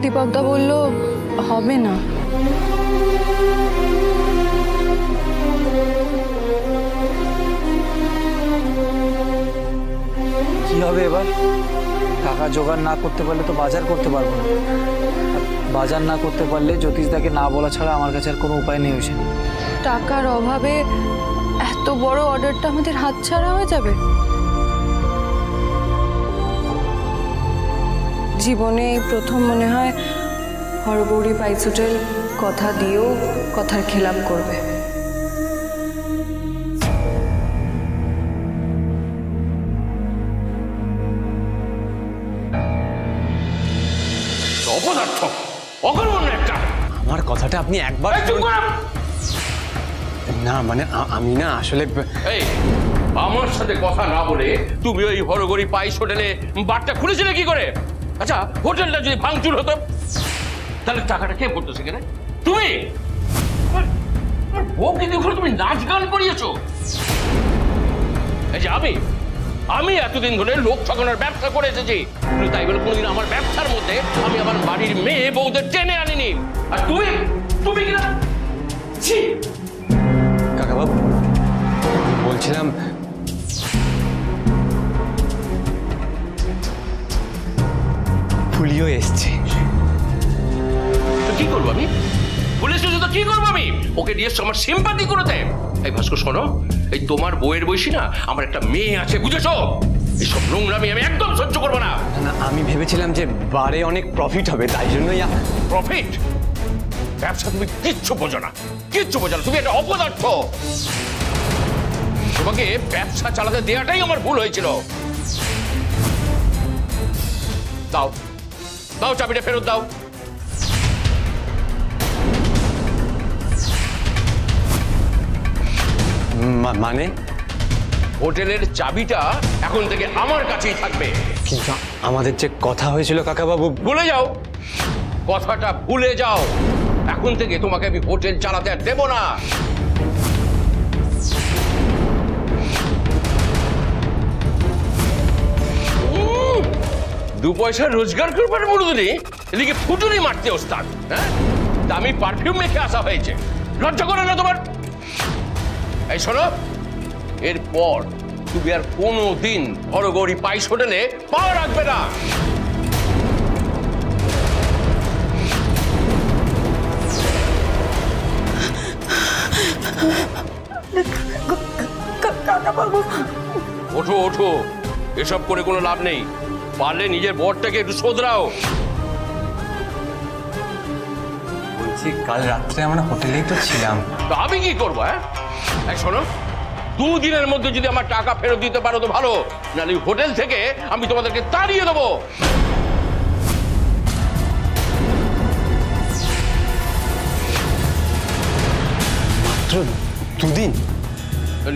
দীপকদা বলল হবে না। কি হবে এবার? টাকা জোগাড় না করতে পারলে তো বাজার করতে পারবো না। বাজার না করতে পারলে জ্যোতিষদাকে না বলা ছাড়া আমার কাছে আর কোনো উপায় নেই। ওইসে টাকার অভাবে এত বড় অর্ডারটা আমাদের হাতছাড়া হয়ে যাবে। জীবনে এই প্রথম মনে হয় হরগৌরী পাইস হোটেল কথা দিয়েও কথার খেলাপ করবে। অপদার্থ, অকর্মণ্য একটা। আমার কথাটা আপনি একবার না মানে আমি না আসলে এই আমার সাথে কথা না বলে তুমি ওই হরগৌরী পাইস হোটেলে বারটা খুলেছিলে কি করে? আচ্ছা, হোটেলটা যদি ভাঙচুর হতো তাহলে টাকাটা কে পড়তো সেখানে? তুমি বউকে দিয়ে তুমি নাচ গান করিয়েছো। এই যে আমি এতদিন ধরে লোক ঠকানোর ব্যবসা করে এসেছি, কিন্তু তাই বলে কোনোদিন আমার ব্যবসার মধ্যে আমি আমার বাড়ির মেয়ে বউদের টেনে আনিনি। আর তুমি কিনা ছি। কাকাবাবু বলছিলাম ফুলিও এসছে। তো কি করবো আমি? পুলিশ তো কি করবো আমি? ওকে দিয়ে আমার সিম্পাথি করতে। এই ভাস্কর শোনো, এই তোমার বউয়ের বয়সী না আমার একটা মেয়ে আছে, বুঝেছো? এইসব নোংরামি আমি একদম সহ্য করবো না। না আমি ভেবেছিলাম যে বারে অনেক প্রফিট হবে, তাই জন্যই প্রফিট? ব্যবসা তুমি কিচ্ছু বোঝো না, কিচ্ছু বোঝো না। তুমি একটা অপদার্থ। তোমাকে ব্যবসা চালাতে দেওয়াটাই আমার ভুল হয়েছিল। দাও দাও, চাবিটা ফেরত দাও। মানে হোটেলের চাবিটা এখন থেকে আমার কাছেই থাকবে। কিন্তু আমাদের যে কথা হয়েছিল কাকাবাবু। ভুলে যাও, কথাটা ভুলে যাও। এখন থেকে তোমাকে আমি হোটেল চালাতে আর দেবো না। দু পয়সা রোজগার করবার মরুদনি, এদিকে ফুটুনি মারতে ওস্তাদ। হ্যাঁ, দামি পারফিউম মেখে আসা হয়েছে, লজ্জা করে না তোমার? এই শোনো, এরপর তুমি আর কোনোদিন হরগৌরী পাইস হোটেলে পা রাখবে না। ওঠো ওঠো, এসব করে কোনো লাভ নেই। পারলে নিজের বরটাকে একটু শোধরাও। বলছি কাল রাত্রে আমরা হোটেলেই তো ছিলাম। তো আমি কি করবো? হ্যাঁ, এই শোনো, 2 দিনের মধ্যে যদি আমার টাকা ফেরত দিতে পারো তো ভালো, নাহলে হোটেল থেকে আমি তোমাদেরকে তাড়িয়ে দেবো। মাত্র 2 দিন?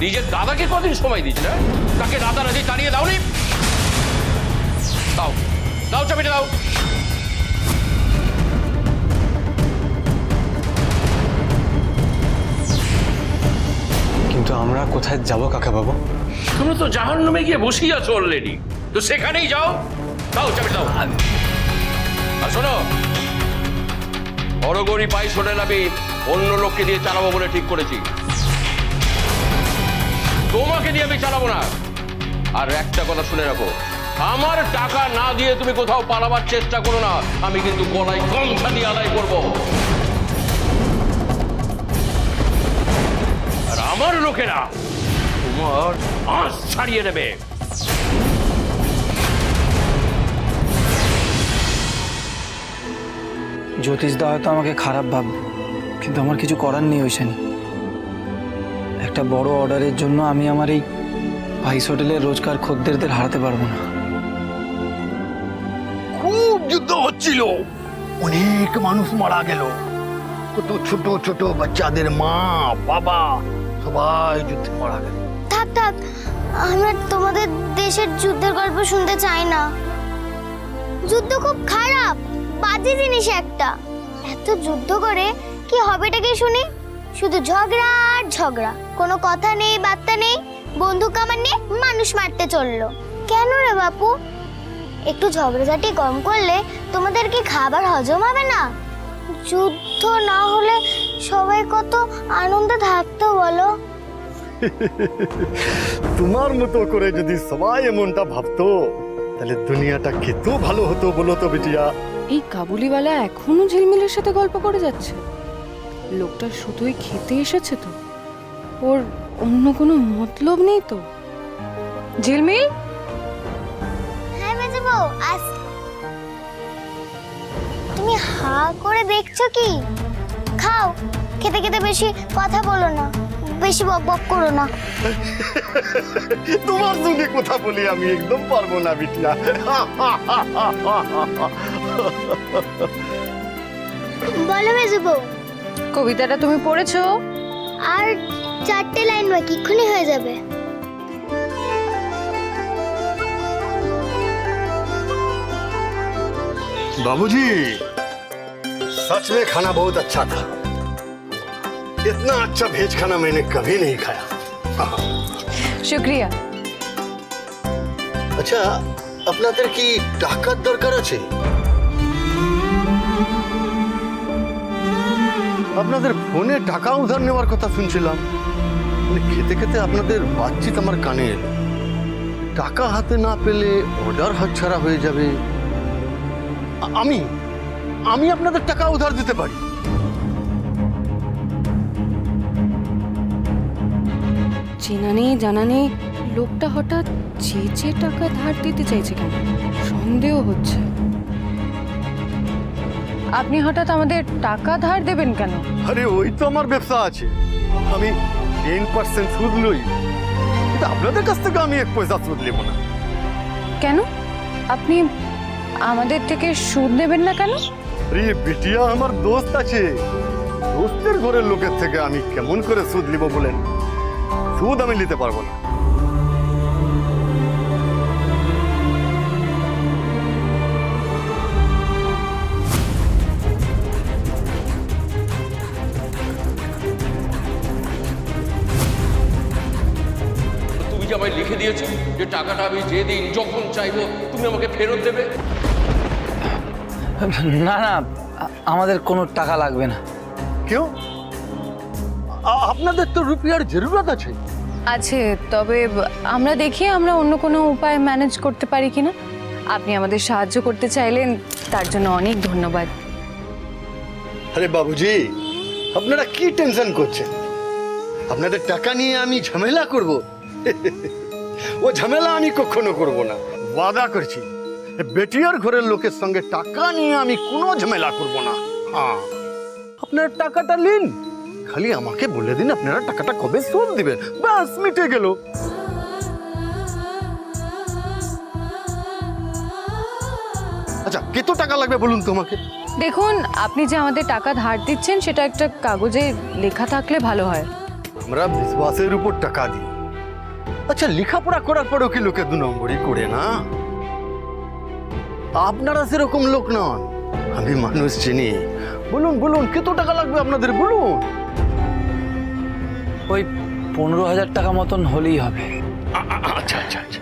নিজের দাদাকে কদিন সময় দিচ্ছে না? তাকে রাতারাতি তাড়িয়ে দাওনি? দাও দাও, চাবিটা দাও। কিন্তু আমরা কোথায় যাব কাকাবাবু? তুমি তো জাহান্নামে গিয়ে বসেই আছো অলরেডি, তো সেখানেই যাও। দাও চাবিটা দাও। আর শোনো, হরগৌরী পাইস হোটেল আমি অন্য লোককে দিয়ে চালাবো বলে ঠিক করেছি, তোমাকে দিয়ে আমি চালাবো না। আর একটা কথা শুনে রাখো, আমার টাকা না দিয়ে তুমি কোথাও পালাবার চেষ্টা করো না, আমি কিন্তু গলায় গামছা দিয়ে আদায় করব। আর আমার লোকেরা তোমার আঁশ ছাড়িয়ে নেবে। জ্যোতিষদা হয়তো আমাকে খারাপ ভাববে, কিন্তু আমার কিছু করার নেই। ওইখানে একটা বড় অর্ডারের জন্য আমি আমার এই পাইস হোটেলের রোজকার খদ্দেরদের হারাতে পারবো না। খুব যুদ্ধ হচ্ছিল, অনেক মানুষ মারা গেল, কত ছোট ছোট বাচ্চাদের মা বাবা সবাই যুদ্ধে মারা গেল। থাক থাক, আমরা তোমাদের দেশের যুদ্ধের গল্প শুনতে চাই না। যুদ্ধ খুব খারাপ, বাজে জিনিস একটা। এত যুদ্ধ করে কি হবেটা কি শুনি? শুধু ঝগড়া আর ঝগড়া, কোনো কথা নেই বার্তা নেই, বন্দুক কামান নিয়ে মানুষ মারতে চললো। কেন রে বাপু? একটু ঝগড়াঝাটি কম করলে তোমাদের কি খাবার হজম হবে না? যুদ্ধ না হলে সবাই কত আনন্দে থাকতো বলো। তোমার মতো করে যদি সবাই এমনটা ভাবতো তাহলে দুনিয়াটা কত ভালো হতো বলো তো বিটিয়া। এই কাবুলিওয়ালা এখনো ঝিলমিলের সাথে গল্প করে যাচ্ছে। লোকটা শুধুই খেতে এসেছে তো, ওর অন্য কোনো মতলব নেই তো। ঝিলমিল, হ্যাঁ মেজবো, আস। তুমি হা করে দেখছো কি? খাও, খেতে খেতে বেশি কথা বলো না, বেশি বক বক করো না। তোমার সঙ্গে কথা বলি আমি একদম পারবো না বিটিয়া। বলো মেজবো। কবিতাটা তুমি পড়েছো? আর 4টে লাইন বাকি, এক্ষুনি হয়ে যাবে। बाबूजी, सच में खाना बहुत अच्छा था। इतना अच्छा भेज खाना मैंने कभी नहीं खाया। শুক্রিয়া। আচ্ছা, আপনাদের কি টাকার দরকার আছে? আপনাদের ফোনে টাকা উধার নেওয়ার কথা শুনছিলাম। মানে খেতে খেতে আপনাদের বাতচিত আমার কানে এলো। টাকা হাতে না পেলে অর্ডার হাতছাড়া হয়ে যাবে। আমি আপনাদের টাকা উধার দিতে পারি। চেনা নেই জানা নেই লোকটা হঠাৎ চেয়ে টাকা ধার দিতে চাইছে কেন? সন্দেহ হচ্ছে। আপনি হঠাৎ আমাদের টাকা ধার দেবেন কেন? আরে ওই তো আমার ব্যবসা আছে, আমি 10% সুদ লই। কিন্তু আপনাদের কাছ থেকে আমি 1 পয়সা সুদ নেব না। কেন? আপনি আমাদের থেকে সুদ নেবেন না কেন? আরে বিটিয়া, আমার দোস্ত আছে, দোস্তের ঘরের লোকের থেকে আমি কেমন করে সুদ নিব বলেন? সুদ আমি নিতে পারবো না। তুমি যে আমায় লিখে দিয়েছো যে টাকাটা আমি যেদিন যখন চাইবো তুমি আমাকে ফেরত দেবে। না না, আমাদের কোনো টাকা লাগবে না। কেউ? আপনাদের তো রুপিয়ার জরুরত আছে। আছে, তবে আমরা দেখি আমরা অন্য কোনো উপায় ম্যানেজ করতে পারি কিনা। আপনি আমাদের সাহায্য করতে চাইলেন, তার জন্য অনেক ধন্যবাদ। আরে বাবুজি, আপনারা কি টেনশন করছেন? আপনাদের টাকা নিয়ে আমি ঝামেলা করব? ও ঝামেলা আমি কখনো করব না, ওয়াদা করছি। বেটিয়ার ঘরের লোকের সঙ্গে টাকা নিয়ে আমি কোনো ঝামেলা করব না। হ্যাঁ, আপনারা টাকাটা নিন, খালি আমাকে বলে দিন আপনারা টাকাটা কবে শোধ দিবেন, ব্যাস মিটে গেল। আচ্ছা, কত টাকা লাগবে বলুন তোমাকে? দেখুন, আপনি যে আমাদের টাকা ধার দিচ্ছেন সেটা একটা কাগজে লেখা থাকলে ভালো হয়। আমরা বিশ্বাসের উপর টাকা দিই। আচ্ছা, লেখাপড়া করার পরেও কি লোকে 2 নম্বরই করে না? আপনারা সেরকম লোক নন, আমি মানুষ চিনি। বলুন বলুন, কত টাকা লাগবে আপনাদের বলুন। ওই 15,000 টাকা মতন হলেই হবে। আচ্ছা আচ্ছা আচ্ছা,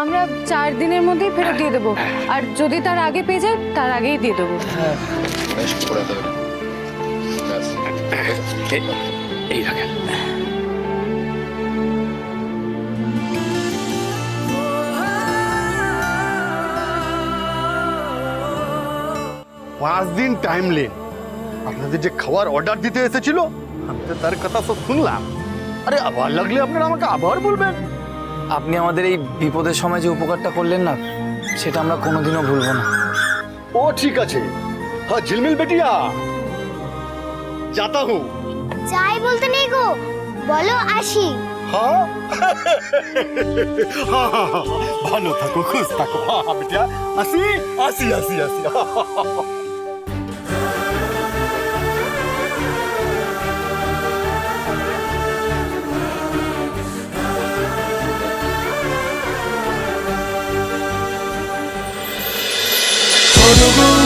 আমরা 4 দিনের মধ্যেই ফেরত দিয়ে দেবো, আর যদি তার আগে পেয়ে যায় তার আগেই দিয়ে দেবো। এই রাখেন। পাঁচ দিন টাইম নেন। আপনাদের যে খাওয়ার অর্ডার দিতে এসেছিল, আমি তো তার কথা সব শুনলাম। আরে আবার লাগলে আপনারা আমাকে আবার বলবেন। আপনি আমাদের এই বিপদের সময় যে উপকারটা করলেন না, সেটা আমরা কোনোদিনও ভুলবো না। ও ঠিক আছে। হ্যাঁ ঝিলমিল বেটিয়া, যাতা হুঁ। যাই বলতে নেই গো, বলো আসি। হ্যাঁ হ্যাঁ হ্যাঁ, ভালো থাকো, খুশ থাকো। হ্যাঁ বেটিয়া, আসি আসি আসি আসি। অনুগুণ